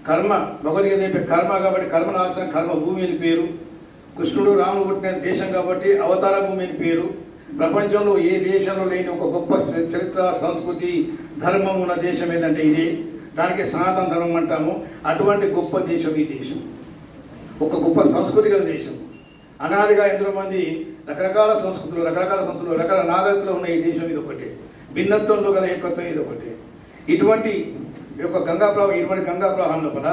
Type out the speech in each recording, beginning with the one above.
కర్మ భగవద్గీత చెప్పే కర్మ కాబట్టి కర్మ నాశనం కర్మ భూమి అని పేరు. కృష్ణుడు రాముడు పుట్టిన దేశం కాబట్టి అవతార భూమి అని పేరు. ప్రపంచంలో ఏ దేశంలో లేని ఒక గొప్ప చరిత్ర సంస్కృతి ధర్మం ఉన్న దేశం ఏంటంటే ఇదే. దానికి సనాతన ధర్మం అంటాము. అటువంటి గొప్ప దేశం ఈ దేశం, ఒక గొప్ప సంస్కృతి గల దేశం. అనాదిగా ఎంతో మంది రకరకాల సంస్కృతులు రకరకాల నాగరికతలో ఉన్న ఈ దేశం ఇది ఒకటే. భిన్నత్వంలో గల ఏకత్వం ఇది ఒకటే. ఇటువంటి గంగా ప్రవాహం లోపల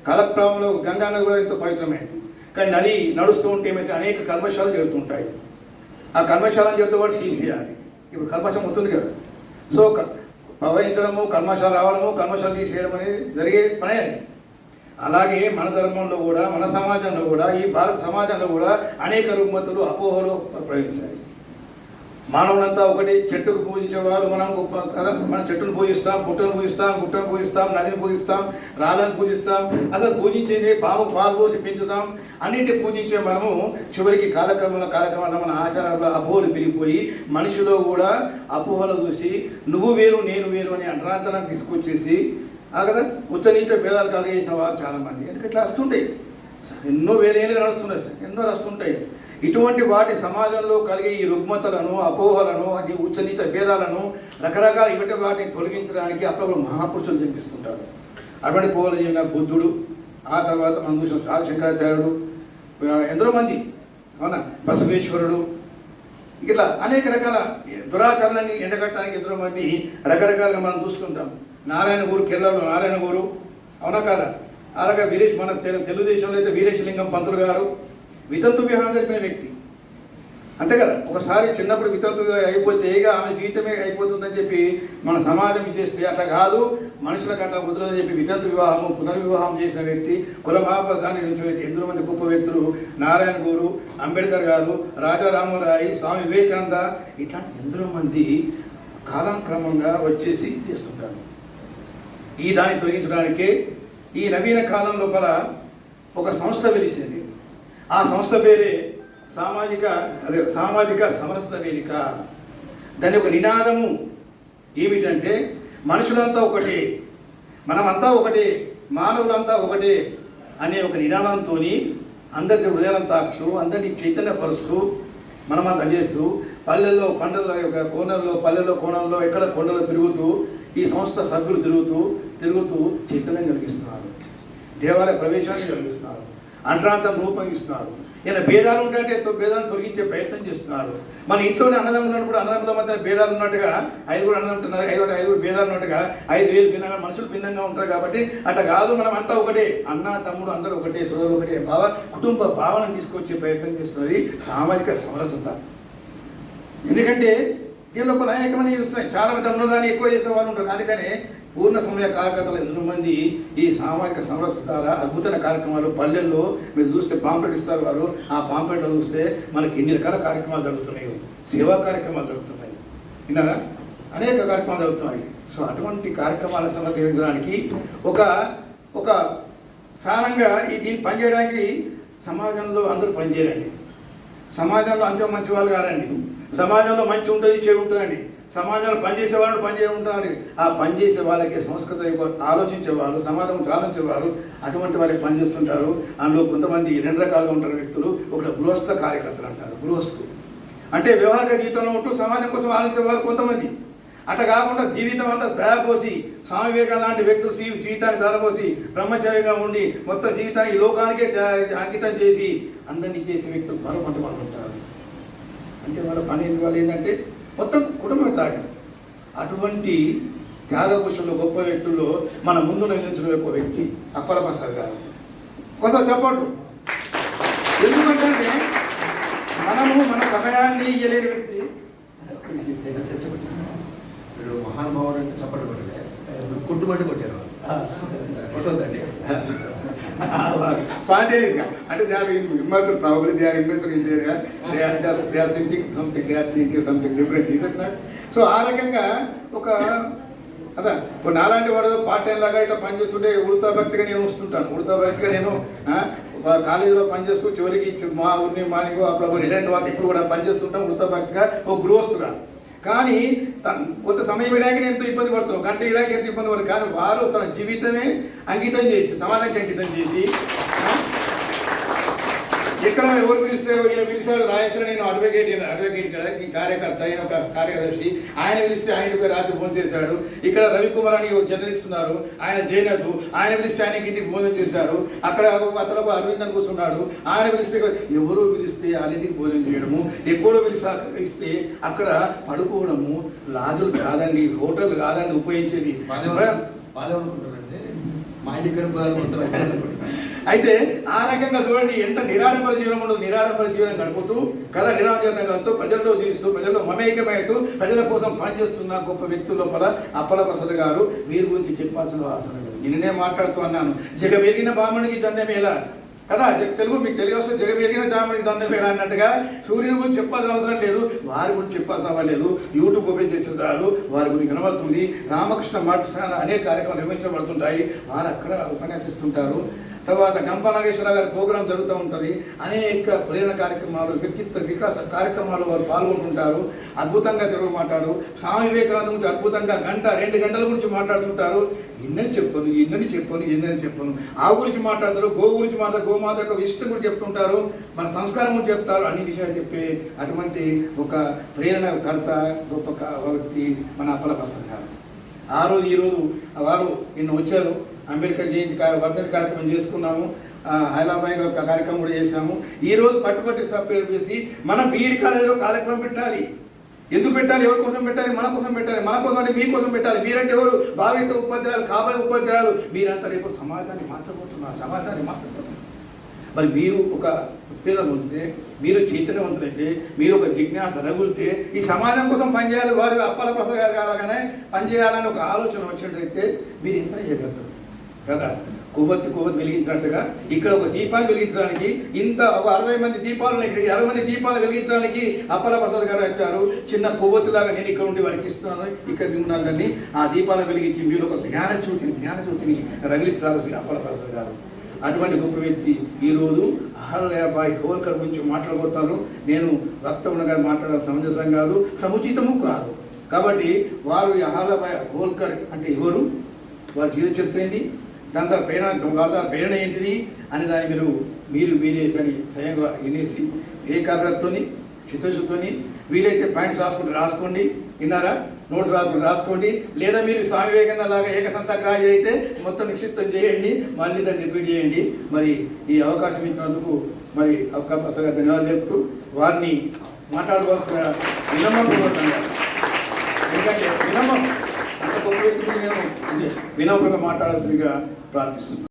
కాలప్రవాహంలో గంగా నది కూడా ఎంతో పవిత్రమైనది. కానీ నది నడుస్తూ ఉంటే ఏమైతే అనేక కల్మషాలు జరుగుతుంటాయి. ఆ కల్మషాలను జరుగుతూ కూడా తీసేయాలి. ఇప్పుడు కల్మషం అవుతుంది కదా, సో ప్రవహించడము, కల్మషాలు రావడము, కల్మషాలు తీసేయడం అనేది జరిగే పనే అది. అలాగే మన ధర్మంలో కూడా, మన సమాజంలో కూడా, ఈ భారత సమాజంలో కూడా అనేక రుగ్మతులు అపోహలు ప్రవహించాయి. మానవులంతా ఒకటి. చెట్టుకు పూజించేవారు మనం గొప్ప కదా. మనం చెట్టును పూజిస్తాం, పుట్టను పూజిస్తాం, గుట్టను పూజిస్తాం, నదిని పూజిస్తాం, రాళ్ళను పూజిస్తాం. అసలు పూజించేది పాము పాలు పోసి పెంచుతాం. అన్నింటినీ పూజించే మనము చివరికి కాలక్రమంలో మన ఆచారాల అపోహలు పెరిగిపోయి మనిషిలో కూడా అపోహలు చూసి నువ్వు వేరు నేను వేరు అనే అంటరాంతరాన్ని తీసుకొచ్చేసి కదా ఉచ్చ నీచ భేదాలు కలిగేసిన వారు చాలామంది. ఎందుకంటే ఇట్లా వస్తుంటాయి, ఎన్నో వేలేళ్ళుగా నడుస్తున్నాయి సార్, ఎన్నో వస్తుంటాయి. ఇటువంటి వాటి సమాజంలో కలిగే ఈ రుగ్మతలను, అపోహలను, ఉచ్చ నీచ భేదాలను రకరకాల ఇవటి వాటిని తొలగించడానికి అప్పుడప్పుడు మహాపురుషులు జన్మిస్తుంటారు. అటువంటి పోహలు చెందిన బుద్ధుడు, ఆ తర్వాత మనం చూసిన ఆదిశంకరాచార్యుడు, ఎంతోమంది అవునా, బసవేశ్వరుడు, ఇట్లా అనేక రకాల దురాచరణని ఎండగట్టడానికి ఎంతోమంది రకరకాలుగా మనం చూస్తుంటాం. నారాయణ గురు, కేరళలో నారాయణ గురు, అవునా కాదా? అలాగే మన తెలుగుదేశంలో అయితే వీరేశలింగం పంతులు గారు వితంతు వివాహం జరిపిన వ్యక్తి, అంతే కదా. ఒకసారి చిన్నప్పుడు వితంతు అయిపోతే ఆమె జీవితమే అయిపోతుందని చెప్పి మన సమాజం చేస్తే అట్లా కాదు, మనుషులకు అట్లా కుదరదని చెప్పి వితంతు వివాహము పునర్వివాహం చేసిన వ్యక్తి, కులమాపదాన్ని నుంచి ఎంతో మంది గొప్ప వ్యక్తులు, నారాయణ గురు, అంబేద్కర్ గారు, రాజా రామరాయ్, స్వామి వివేకానంద, ఇట్లాంటి ఎంతో మంది కాలక్రమంగా వచ్చేసి చేస్తుంటారు. ఈ దాన్ని తొలగించడానికే ఈ నవీన కాలం లోపల ఒక సంస్థ వెలిసింది. ఆ సంస్థ పేరే సామాజిక సమరసత వేదిక. దాని ఒక నినాదము ఏమిటంటే మనుషులంతా ఒకటే, మనమంతా ఒకటే, మానవులంతా ఒకటే అనే ఒక నినాదంతో అందరికీ హృదయాలను తాకుతూ, అందరినీ చైతన్యపరుస్తూ, మనమంతా చేస్తూ పల్లెల్లో పంటల యొక్క కోణంలో, పల్లెల్లో కోణంలో, ఎక్కడ కొండలో తిరుగుతూ ఈ సంస్థ సభ్యులు తిరుగుతూ చైతన్యం కలిగిస్తున్నారు, దేవాలయ ప్రవేశాన్ని కలిగిస్తున్నారు, అంటరాంతం రూపొందిస్తున్నారు. ఇలా భేదాలు ఉంటే భేదాలను తొలగించే ప్రయత్నం చేస్తున్నారు. మన ఇంట్లోనే అన్నదమ్ములు ఉన్నప్పుడు అన్నదమ్ముల మధ్య భేదాలు ఉన్నట్టుగా ఐదుగురు అన్నదమ్ముతున్నారు, ఐదుగురు భేదాలు ఉన్నట్టుగా 5,000 భిన్నంగా మనుషులు భిన్నంగా ఉంటారు. కాబట్టి అట్లా కాదు, మనం అంతా ఒకటే, అన్న తమ్ముడు అందరూ ఒకటే, సోదరులు ఒకటే కుటుంబ భావనను తీసుకొచ్చే ప్రయత్నం చేస్తున్నది సామాజిక సమరసత. ఎందుకంటే దీనిలో అనేకమంది చూస్తున్నాయి, చాలా మంది ఉన్నదాన్ని ఎక్కువ చేసే వాళ్ళు ఉంటారు. అందుకనే పూర్ణ సమయ కార్యకర్తలు ఎంతో మంది ఈ సామాజిక సమరసత ద్వారా అద్భుతమైన కార్యక్రమాలు పల్లెల్లో మీరు చూస్తే పాంప్లెట్ ఇస్తారు వారు. ఆ పాంప్లెట్లో చూస్తే మనకి ఎన్ని రకాల కార్యక్రమాలు జరుగుతున్నాయి, సేవా కార్యక్రమాలు జరుగుతున్నాయి, విన్నారా, అనేక కార్యక్రమాలు జరుగుతున్నాయి. సో అటువంటి కార్యక్రమాల సమర్థించడానికి ఒక సాధారణంగా దీన్ని పనిచేయడానికి సమాజంలో అందరూ పనిచేయాలండి. సమాజంలో అంతే మంచి వాళ్ళు కాదండి. సమాజంలో మంచి ఉంటుంది, చెడు ఉంటుందండి. సమాజంలో పనిచేసే వాళ్ళు పనిచేయ ఉంటారు. ఆ పనిచేసే వాళ్ళకి సంస్కృతి ఆలోచించేవాళ్ళు, సమాజం ఆలోచించేవారు, అటువంటి వాళ్ళకి పనిచేస్తుంటారు. అందులో కొంతమంది 2 రకాలుగా ఉంటారు వ్యక్తులు. ఒకటి గృహస్థ కార్యకర్తలు అంటారు. గృహస్థు అంటే వ్యవహారిక జీవితంలో ఉంటూ సమాజం కోసం ఆలోచించేవారు కొంతమంది. అట్లా కాకుండా జీవితం అంతా దయపోసి స్వామి వివేకానంద లాంటి వ్యక్తులు జీవితాన్ని ధరపోసి బ్రహ్మచారిగా ఉండి మొత్తం జీవితాన్ని ఈ లోకానికే అంకితం చేసి అందరినీ చేసే వ్యక్తులు కొంతమంది ఉంటారు. అంటే వాళ్ళ పని వాళ్ళు ఏంటంటే మొత్తం కుటుంబం తాగం. అటువంటి త్యాగపురుషులు గొప్ప వ్యక్తుల్లో మన ముందు నిలిచిన ఒక వ్యక్తి అప్పల ప్రసాద్ గారు. ఒకసారి చెప్పండి. ఎందుకంటే మనము మన సమయాన్ని ఇయ్యలేని వ్యక్తి. మహానుభావుడు అంటే చప్పటి కొట్టలే, కుట్టుబట్టి కొట్టారు, కొట్టొద్దండి. Spontaneously, అంటే they are immersed, probably they are immersed in their, they are thinking something, they are thinking something different, is it not? So ఆ రకంగా ఒక అదా ఇప్పుడు నాలాంటి వాడు పార్ట్ టైం లాగా ఇట్లా పనిచేస్తుంటే ఉడతా భక్తిగా నేను వస్తుంటాను. ఉడతా భక్తిగా నేను కాలేజీలో పనిచేస్తూ చివరికి మా ఊరిని మార్నింగ్ అప్పుడు రిటైర్ తర్వాత ఇప్పుడు కూడా పనిచేస్తుంటాం ఉడతా భక్తిగా ఒక గృహస్థుగా. కానీ కొంత సమయం ఇలాగే ఎంతో ఇబ్బంది పడుతున్నాం, గంట ఇలాగే ఎంత ఇబ్బంది పడుతుంది. కానీ వారు తన జీవితమే అంకితం చేసి సమాజానికి అంకితం చేసి ఎక్కడ ఎవరు పిలిస్తే ఈయన పిలిచారు రాజేశ్వర, నేను అడ్వకేట్ కదా ఈ కార్యకర్త, ఆయన ఒక కార్యదర్శి, ఆయన పిలిస్తే ఆయనకు రాత్రి ఫోన్ చేశాడు. ఇక్కడ రవికుమార్ అని ఒక జర్నలిస్ట్ ఉన్నారు, ఆయన జైనత్, ఆయన పిలిస్తే ఆయనకి ఇంటికి భోజనం చేశారు. అక్కడ అతను అరవింద్ అని కూర్చున్నాడు, ఆయన పిలిస్తే ఎవరో పిలిస్తే వాళ్ళ ఇంటికి భోజనం చేయడము, ఎప్పుడో పిలిస్తే అక్కడ పడుకోవడము. లాజులు కాదండి, హోటల్ కాదండి ఉపయోగించేది. మా ఇంటి అయితే ఆ రకంగా చూడండి ఎంత నిరాడంబర జీవనం ఉండదు. నిరాడంబర జీవనం గడుపుతూ కదా, నిరాడంబర గడుపుతూ ప్రజల్లో జీవిస్తూ ప్రజల్లో మమేకమవుతూ ప్రజల కోసం పనిచేస్తున్న గొప్ప వ్యక్తుల లోపల అప్పల ప్రసాద్ గారు. వీరి గురించి చెప్పాల్సిన అవసరం లేదు. నేనే మాట్లాడుతూ అన్నాను, జగమెరిగిన బామణికి చందమేలా కదా, తెలుగు మీకు తెలుగు వస్తే జగమెరిగిన జామణికి చందమేలా అన్నట్టుగా సూర్యుని గురించి చెప్పాల్సిన అవసరం లేదు, వారి గురించి చెప్పాల్సిన అవసరం లేదు. యూట్యూబ్ ఓపెన్ చేసే చాలు వారి గురించి కనబడుతుంది. రామకృష్ణ మఠశాల అనేక కార్యక్రమాలు నిర్వహించబడుతుంటాయి, వారు అక్కడ ఉపన్యాసిస్తుంటారు. తర్వాత గంప నాగేశ్వర గారి ప్రోగ్రాం జరుగుతూ ఉంటుంది. అనేక ప్రేరణ కార్యక్రమాలు, వ్యక్తిత్వ వికాస కార్యక్రమాలు వారు పాల్గొంటుంటారు. అద్భుతంగా తెలుగు మాట్లాడు. స్వామి వివేకానంద గురించి అద్భుతంగా 1-2 గంటల గురించి మాట్లాడుతుంటారు. ఎన్నని చెప్పను. ఆవు గురించి మాట్లాడతారు, గోవు గురించి మాట్లాడతారు, గోమాత యొక్క విశిష్టం గురించి చెప్తుంటారు, మన సంస్కారం గురించి చెప్తారు. అన్ని విషయాలు చెప్పే అటువంటి ఒక ప్రేరణకర్త గొప్ప వ్యక్తి మన అప్పల ప్రసాద్ గారు. ఆ రోజు ఈరోజు వారు నిన్న వచ్చారు. అంబేద్కర్ జయంతి వర్ధంతి కార్యక్రమం చేసుకున్నాము, హైదరాబాద్ ఒక కార్యక్రమం కూడా చేశాము. ఈరోజు పట్టుబట్టి సభ్యులు చేసి మన బీఈడి కాలేజీలో కార్యక్రమం పెట్టాలి. ఎందుకు పెట్టాలి? ఎవరి కోసం పెట్టాలి? మన కోసం పెట్టాలి. మన కోసం అంటే మీకోసం పెట్టాలి. మీరంటే ఎవరు? భావిత ఉపాధ్యాయులు, కాబోయే ఉపాధ్యాయులు. మీరంతా రేపు సమాజాన్ని మార్చబోతున్నారు. మరి మీరు ఒక ఉత్పీడన పొందితే, మీరు చైతన్యవంతులైతే, మీరు ఒక జిజ్ఞాస రగులితే ఈ సమాజం కోసం పనిచేయాలి, వారు అప్పల ప్రసాద్ గారు కావాలనే పనిచేయాలని ఒక ఆలోచన వచ్చినట్లయితే మీరు ఎంత చేయగలుగుతారు కదా. కొవ్వొత్తి వెలిగించినట్టుగా ఇక్కడ ఒక దీపాన్ని వెలిగించడానికి ఇంత ఒక 60 మంది దీపాలు, ఇక్కడ 60 మంది దీపాలు వెలిగించడానికి అప్పల ప్రసాద్ గారు వచ్చారు. చిన్న కొవ్వొత్తులాగా నేను ఇక్కడ ఉండి వారికి ఇస్తున్నాను, ఇక్కడ ఉన్నదాన్ని ఆ దీపాలను వెలిగించి మీరు ఒక జ్ఞానజ్యోతిని రగిలిస్తారు అప్పల ప్రసాద్ గారు. అటువంటి గొప్ప వ్యక్తి ఈరోజు అహల్యాబాయి హోల్కర్ గురించి మాట్లాడబోతాను. నేను వక్తవునిగా మాట్లాడడం సమంజసం కాదు, సముచితము కాదు. కాబట్టి వారు అహల్యాబాయి హోల్కర్ అంటే ఎవరు, వారి జీవిత చరిత్ర ఏంటి, దాని ద్వారా ప్రేరణ ఏంటిది అని దాన్ని మీరే దాన్ని స్వయంగా వినేసి ఏకాగ్రతతోని చిత్తశుద్ధితోని వీలైతే పాయింట్స్ రాసుకోండి. విన్నారా? నోట్స్ రాసుకోండి. లేదా మీరు స్వామి వివేకానంద లాగా ఏకసంతాగ్రాహి అయితే మొత్తం నిక్షిప్తం చేయండి, మళ్ళీ దాన్ని రిపీట్ చేయండి. మరి ఈ అవకాశం ఇచ్చినందుకు మరి అవకాశంగా ధన్యవాదాలు చెప్తూ వారిని మాట్లాడుకోవాల్సిన వినమ్రంగా, ఎందుకంటే వినమ్రం అంత గొప్ప వ్యక్తికి నేను వినమ్రంగా మాట్లాడాల్సిందిగా ప్రార్థిస్తున్నాను.